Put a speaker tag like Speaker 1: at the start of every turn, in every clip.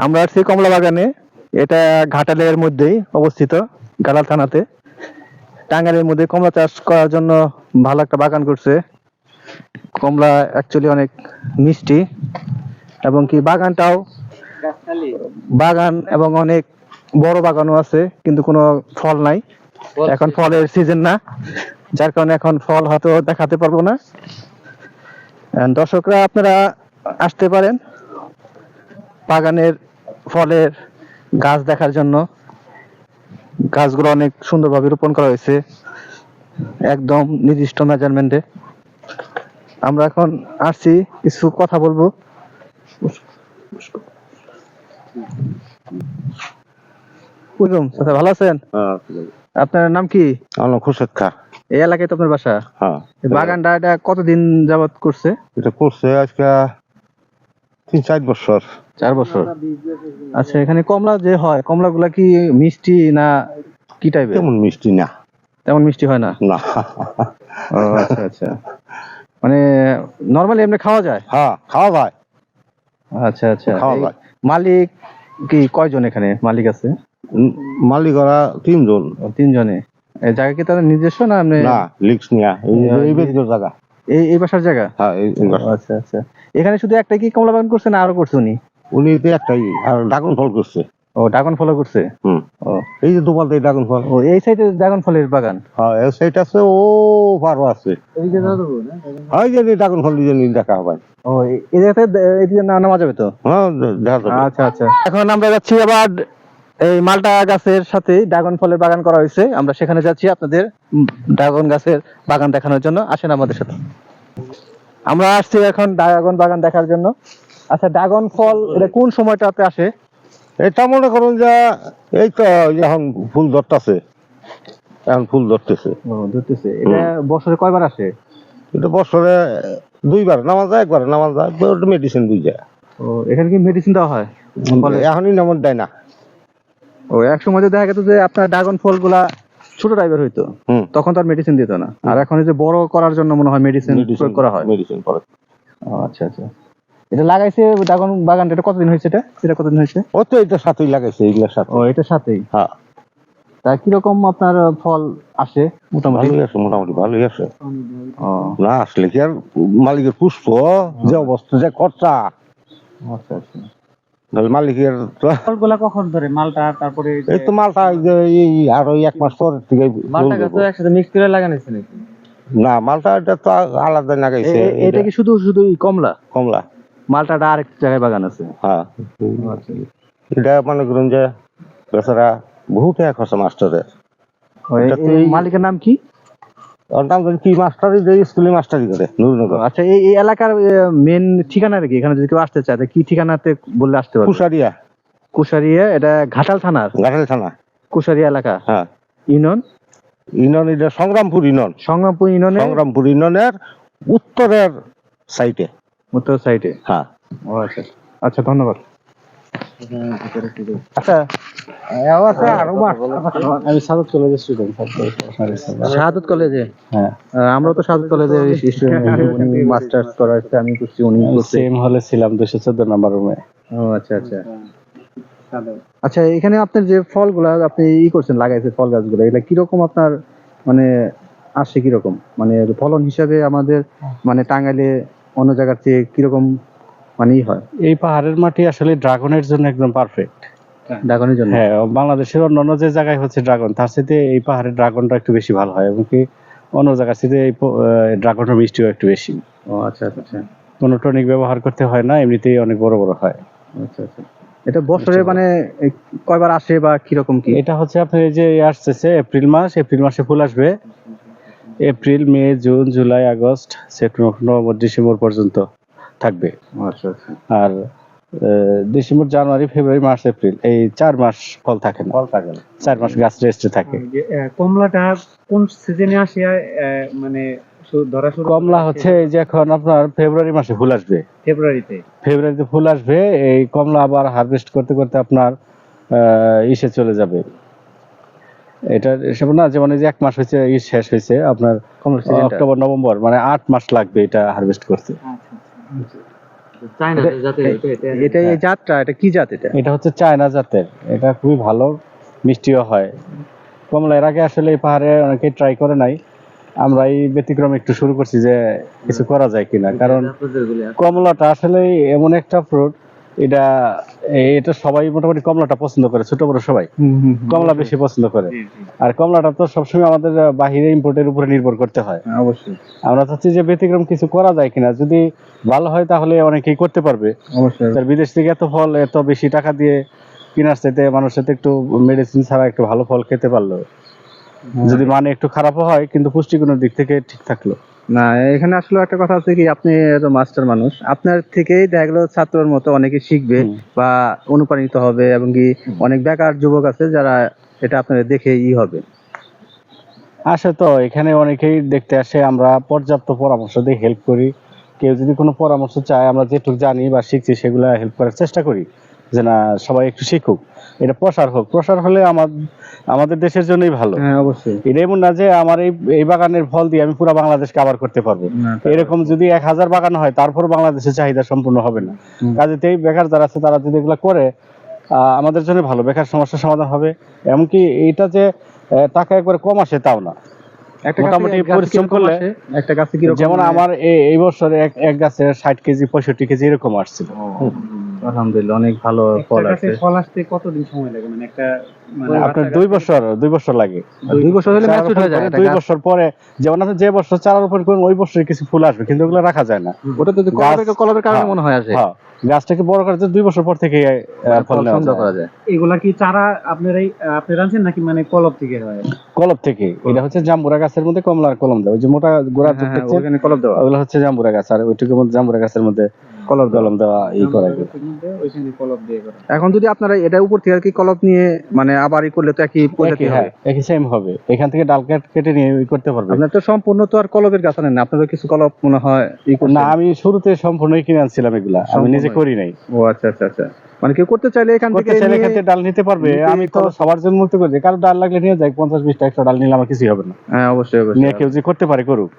Speaker 1: আমরা আছি কমলা বাগানে। এটা ঘাটালের মধ্যেই অবস্থিত, ঘাটাল থানাতে। টাঙ্গাইলের মধ্যে কমলা চাষ করার জন্য ভালো একটা বাগান করছে। কমলা অ্যাকচুয়ালি অনেক মিষ্টি, এবং কি বাগানটাও বাগান এবং অনেক বড় বাগানও আছে, কিন্তু কোনো ফল নাই। এখন ফলের সিজন না, যার কারণে এখন ফল হয়তো দেখাতে পারবো না। দর্শকরা আপনারা আসতে পারেন বাগানের ফলের গাছ দেখার জন্য। গাছগুলো অনেক সুন্দরভাবে রোপণ করা হয়েছে, একদম নির্দিষ্ট মেজারমেন্টে। আমরা এখন আসছি, কিছু কথা বলবো। আচ্ছা, ভালো আছেন? আপনার নাম কি?
Speaker 2: খুরশেদ খা।
Speaker 1: এই এলাকায় তো আপনার বাসা?
Speaker 2: হ্যাঁ।
Speaker 1: এই বাগানটা এটা কতদিন যাবত করছে?
Speaker 2: এটা করছে আজকে 3-4 বছর।
Speaker 1: 4 বছর। আচ্ছা, এখানে কমলা যে হয়, কমলা গুলা কি মিষ্টি না কি টাইপের?
Speaker 2: তেমন মিষ্টি না।
Speaker 1: তেমন মিষ্টি হয় না?
Speaker 2: না।
Speaker 1: ও আচ্ছা আচ্ছা, মানে নরমালি এমনি খাওয়া যায়?
Speaker 2: হ্যাঁ, খাওয়া যায়।
Speaker 1: আচ্ছা আচ্ছা।
Speaker 2: খাওয়া যায়।
Speaker 1: মালিক কি কয়জন এখানে মালিক আছে?
Speaker 2: মালিক ওরা 3 জন।
Speaker 1: 3 জনে। এই জায়গা কি তাদের নিজস্ব না এমনি?
Speaker 2: না, লিক্স নিয়া এই বেদির জায়গা।
Speaker 1: এই বাসার জায়গা?
Speaker 2: হ্যাঁ, এই বাসা।
Speaker 1: আচ্ছা আচ্ছা। এখানে শুধু একটা কি কমলা বাগান করছে না আরো করছে উনি?
Speaker 2: উনি তো একটাই, আর ড্রাগন ফল করছে।
Speaker 1: ও, ড্রাগন ফলও করছে?
Speaker 2: ও, এই যে দুপালতে ড্রাগন ফল।
Speaker 1: ও, এই সাইডে ড্রাগন ফলের বাগান?
Speaker 2: হ্যাঁ, এই সাইড আছে, ও পারও আছে। হ্যাঁ, যে ড্রাগন ফল দিয়ে দেখা হবে।
Speaker 1: ও, এই জায়গাতে এদিকে নামা যাবে তো?
Speaker 2: হ্যাঁ, দেখা যাবে।
Speaker 1: আচ্ছা আচ্ছা। এখন আমরা যাচ্ছি আবার এই মালটা গাছের সাথে ড্রাগন ফলের বাগান করা হয়েছে। আমরা সেখানে যাচ্ছি আপনাদের ড্রাগন গাছের বাগান দেখানোর জন্য। আসেন আমাদের সাথে। আমরা আসছি এখন ড্রাগন বাগান দেখার জন্য। আচ্ছা, ড্রাগন ফল এটা কোন সময়টাতে আসে?
Speaker 2: এটা মনে করুন যে এই তো এখন ফুল ধরতেছে, এখন ফুল ধরতেছে।
Speaker 1: ও, ধরতেছে। এটা বছরে কয়বার আসে?
Speaker 2: এটা বছরে 2 বার নামাজ যায়, একবার নামাজ যায়, মেডিসিন 2 যায়।
Speaker 1: ও, এখানে কি মেডিসিন দেওয়া হয়?
Speaker 2: এখনই নামাজ দেয় না।
Speaker 1: ও, এক সময় দেখা গেছে যে আপনার ড্রাগন ফলগুলা ছোট টাইপের হইতো, তখন তো আর মেডিসিন দিত না। আর এখন এই যে বড় করার জন্য মনে হয় মেডিসিন প্রয়োগ করা হয়।
Speaker 2: মেডিসিন পরে।
Speaker 1: ও আচ্ছা আচ্ছা। এটা লাগাইছে ড্রাগন বাগানটা, এটা কতদিন হয়েছে? এটা কতদিন হয়েছে?
Speaker 2: ও তো এটা সাথেই লাগাইছে, এইগুলোর সাথে।
Speaker 1: ও, এটার সাথেই?
Speaker 2: হ্যাঁ।
Speaker 1: তা কিরকম আপনার ফল আসে? মোটামুটি
Speaker 2: ভালোই আছে, মোটামুটি ভালোই আছে।
Speaker 1: ও
Speaker 2: না আসলে কি আর মালিকের পুষ্প যে অবস্থা, যে খরচা।
Speaker 1: আচ্ছা আচ্ছা।
Speaker 2: মালিকের
Speaker 3: ফলগুলা কখন ধরে মালটা? তারপরে
Speaker 2: এই তো মালটা এই আরো 1 মাস পর থেকে
Speaker 3: মালটা গাছ একসাথে মিক্স করে লাগাইছে নাকি?
Speaker 2: না, মালটা এটা তো আলাদা লাগাইছে।
Speaker 1: এটা কি শুধু শুধু কমলা?
Speaker 2: কমলা।
Speaker 1: মালটাটা আরেক জায়গায় বাগান আছে?
Speaker 2: হ্যাঁ।
Speaker 1: আচ্ছা।
Speaker 2: এটা মনে করুন যে বেচারা বহু টাকা খরচা মাস্টারের।
Speaker 1: এই মালিকের নাম কি?
Speaker 2: ওর নাম কি মাস্টারি, যে স্কুলে মাস্টারি করে নুরনগর।
Speaker 1: আচ্ছা, এই এলাকার মেন ঠিকানা কি? এখানে যদি কেউ আসতে চায় কি ঠিকানাতে বললে আসতে পারবে?
Speaker 2: কুশারিয়া।
Speaker 1: কুশারিয়া, এটা ঘাটাল থানার?
Speaker 2: ঘাটাল থানা।
Speaker 1: কুশারিয়া এলাকা?
Speaker 2: হ্যাঁ।
Speaker 1: ইউনিয়ন?
Speaker 2: ইউনিয়ন এটা সংগ্রামপুর ইউনিয়ন।
Speaker 1: সংগ্রামপুর ইউনিয়নে?
Speaker 2: সংগ্রামপুর ইউনিয়নের উত্তরের সাইডে।
Speaker 1: উত্তর সাইডে?
Speaker 2: হ্যাঁ।
Speaker 1: ও আচ্ছা আচ্ছা, ধন্যবাদ। আচ্ছা,
Speaker 3: আমি সাদত কলেজের স্টুডেন্ট।
Speaker 1: শাহাদত কলেজে?
Speaker 3: হ্যাঁ,
Speaker 1: আমরা তো শাহাদত কলেজের স্টুডেন্ট। উনি মাস্টার্স করাচ্ছে, আমি করছি, উনি করছে।
Speaker 3: সেম হলে ছিলাম 214 নাম্বার রুমে।
Speaker 1: ও আচ্ছা আচ্ছা। আচ্ছা, এখানে আপনার যে ফলগুলা আপনি করছেন, লাগাইছেন ফল গাছগুলো, এটা কিরকম আপনার মানে আসে কিরকম, মানে ফলন হিসাবে আমাদের মানে টাঙ্গাইলে অন্য জায়গার চেয়ে কিরকম মানে হয়?
Speaker 3: এই পাহাড়ের মাটি আসলে ড্রাগনের জন্য একদম পারফেক্ট।
Speaker 1: ড্রাগনের জন্য?
Speaker 3: হ্যাঁ, বাংলাদেশের অন্যান্য যে জায়গায় হচ্ছে ড্রাগন, তার সাথে এই পাহাড়ের ড্রাগনটা একটু বেশি ভালো হয়, এবং কি অন্য জায়গার সাথে এই ড্রাগনের মিষ্টিও একটু বেশি।
Speaker 1: ও আচ্ছা আচ্ছা।
Speaker 3: কোনো টনিক ব্যবহার করতে হয় না, এমনিতেই অনেক বড় বড় হয়।
Speaker 1: আচ্ছা আচ্ছা। এটা বছরে মানে কয়বার আসে বা কিরকম কি?
Speaker 3: এটা হচ্ছে আপনার এই যে আসতেছে এপ্রিল মাস, এপ্রিল মাসে ফুল আসবে। April, May, June, July, August, September, November, December পর্যন্ত থাকবে।
Speaker 1: আচ্ছা আচ্ছা।
Speaker 3: আর December, January, February, March, April, এই 4 মাস ফল থাকে না। 4 মাস গাছ রেস্টে থাকে।
Speaker 4: কমলাটা কোন সিজনে আসে? মানে ধরা শুরু
Speaker 3: কমলা হচ্ছে এই যে এখন আপনার ফেব্রুয়ারি মাসে ফুল আসবে। ফেব্রুয়ারিতে ফুল আসবে। এই কমলা আবার হারভেস্ট করতে করতে আপনার ইসে চলে যাবে। এটা এসব না, যেমন এই যে 1 মাস হয়েছে, শেষ হয়েছে আপনার অক্টোবর নভেম্বর, মানে 8 মাস লাগবে এটা হারভেস্ট করতে।
Speaker 4: চায়না
Speaker 1: এটা-
Speaker 4: জাতের
Speaker 1: এটা এই জাতটা এটা কি জাত এটা?
Speaker 3: এটা হচ্ছে চায়না জাতের, এটা খুবই ভালো, মিষ্টিও হয়। কমলা এর আগে আসলে এই পাহাড়ে অনেকে ট্রাই করে নাই, আমরা এই ব্যতিক্রম একটু শুরু করছি যে কিছু করা যায় কিনা, কারণ কমলাটা আসলে এমন একটা ফ্রুট, এটা এটা সবাই মোটামুটি কমলাটা পছন্দ করে, ছোট বড় সবাই কমলা বেশি পছন্দ করে। আর কমলাটা তো সবসময় আমাদের বাহিরে ইম্পোর্টের উপরে নির্ভর করতে হয়।
Speaker 1: অবশ্যই
Speaker 3: আমরা চাচ্ছি যে ব্যতিক্রম কিছু করা যায় কিনা, যদি ভালো হয় তাহলে অনেকেই করতে পারবে।
Speaker 1: অবশ্যই
Speaker 3: তার বিদেশ থেকে এত ফল এত বেশি টাকা দিয়ে কেনার চাইতে মানুষ সাথে একটু মেডিসিন ছাড়া একটু ভালো ফল খেতে পারলো, যদি মানে একটু খারাপও হয় কিন্তু পুষ্টিগুণের দিক থেকে ঠিক থাকলো।
Speaker 1: না, এখানে আসলে একটা কথা আছে কি, আপনি তো মাস্টার মানুষ, আপনার থেকেই দেখা গেলো ছাত্রের মতো অনেকে শিখবে বা অনুপ্রাণিত হবে, এবং কি অনেক বেকার যুবক আছে যারা এটা আপনাদের দেখে হবে।
Speaker 3: আসে তো এখানে অনেকেই দেখতে আসে, আমরা পর্যাপ্ত পরামর্শ দিয়ে হেল্প করি। কেউ যদি কোনো পরামর্শ চায়, আমরা যেটুকু জানি বা শিখছি সেগুলো হেল্প করার চেষ্টা করি, যে না সবাই একটু শিখুক, এটা প্রসার হোক। প্রসার হলে আমাদের দেশের জন্যই ভালো।
Speaker 1: হ্যাঁ অবশ্যই।
Speaker 3: এটা এমন না যে আমার এই বাগানের ফল দিয়ে আমি পুরো বাংলাদেশ কভার করতে পারবো,
Speaker 1: না, তা
Speaker 3: এরকম যদি 1000 বাগান হয় তারপর বাংলাদেশের চাহিদা সম্পূর্ণ হবে না। কাজেতেই বেকার যারা আছে তারা যদি এগুলো করে আমাদের জন্য ভালো, বেকার সমস্যার সমাধান হবে। এমনকি এইটা যে টাকা একবারে কম আসে তাও না,
Speaker 1: একটা
Speaker 3: মোটামুটি
Speaker 1: গাছে
Speaker 3: পরিশ্রম
Speaker 1: কিরকম
Speaker 3: করলে
Speaker 1: আসে? একটা গাছে কি
Speaker 3: যেমন আমার এই বছর এক গাছে 60 কেজি 65 কেজি এরকম আসছিল।
Speaker 1: আলহামদুলিল্লাহ অনেক ভালো ফল আছে।
Speaker 4: ফল আসতে কতদিন সময় লাগে, মানে একটা মানে
Speaker 3: আপনার 2 বছর লাগে।
Speaker 1: 2 বছর হলে
Speaker 3: চারা
Speaker 1: ম্যাচিউর
Speaker 3: রোপণ
Speaker 1: হয়ে যায়
Speaker 3: করে
Speaker 1: একটা
Speaker 3: 2
Speaker 1: গাছ।
Speaker 3: বছর পরে, যেমন আপনি যে বছর চারা রোপণ করবেন ওই বছর কিছু ফুল আসবে, কিন্তু ওগুলো রাখা যায় না।
Speaker 1: ওটা তো কলবের কারণে
Speaker 3: হ্যাঁ,
Speaker 1: মনে হয় আসে।
Speaker 3: হ্যাঁ, গাছটাকে বড় করার জন্য 2 বছর পর থেকে ফল
Speaker 1: ফল
Speaker 3: নেওয়া
Speaker 1: সংগ্রহ
Speaker 3: যায়।
Speaker 1: করা যায়।
Speaker 4: এগুলা কি চারা আপনারা আনছেন নাকি মানে কলব থেকে হয়?
Speaker 3: কলব থেকে। এটা হচ্ছে জাম্বুরা গাছের মধ্যে কমলার কলম দেয়, ওই যে মোটা গোড়া
Speaker 1: হ্যাঁ, হ্যাঁ, ওখানে কলব দেওয়া।
Speaker 3: ওগুলো হচ্ছে জাম্বুরা গাছ, আর ওইটুকুর মধ্যে জাম্বুরা গাছের মধ্যে কলম দেওয়া করা যায়।
Speaker 4: ওইখানে কলব দিয়ে করা।
Speaker 1: এখন যদি আপনারা এটা উপর থেকে আর কি কলব নিয়ে মানে আবার করলে তো একই পদ্ধতি হবে।
Speaker 3: হ্যাঁ, একই সেম হবে, এখান থেকে ডাল কেটে নিয়ে করতে পারবে।
Speaker 1: আপনার তো সম্পূর্ণ তো আর কলবের গাছ আনেন না, আপনাদের কিছু কলব মনে হয়
Speaker 3: না, আমি শুরুতে সম্পূর্ণই কিনে আনছিলাম এগুলা, আমি নিজে
Speaker 1: সম্পূর্ণই?
Speaker 3: করি নাই।
Speaker 1: ও আচ্ছা আচ্ছা আচ্ছা, মানে কেউ করতে চাইলে এখান থেকে
Speaker 3: করতে চাইলে
Speaker 1: নিয়ে-
Speaker 3: এখান থেকে ডাল নিতে পারবে।
Speaker 1: নিতে
Speaker 3: আমি তো
Speaker 1: কলব-
Speaker 3: সবার জন্য মুক্ত করে দিই, কারো ডাল লাগলে নিয়ে যাই, 50-20টা 100 ডাল নিলে আমার কিছুই হবে না।
Speaker 1: হ্যাঁ অবশ্যই
Speaker 3: নিয়ে
Speaker 1: অবশ্যই।
Speaker 3: কেউ যে করতে পারে করুক।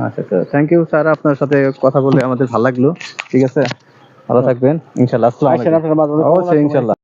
Speaker 1: আচ্ছা আচ্ছা, থ্যাংক ইউ স্যার, আপনার সাথে কথা বলে আমাদের ভালো লাগলো। ঠিক আছে, ভালো থাকবেন ইনশাআল্লাহ। আসসালামু
Speaker 3: আসেন
Speaker 1: আলাইকুম।
Speaker 3: আপনারা মাঝে মাঝে
Speaker 1: অবশ্যই ইনশাআল্লাহ।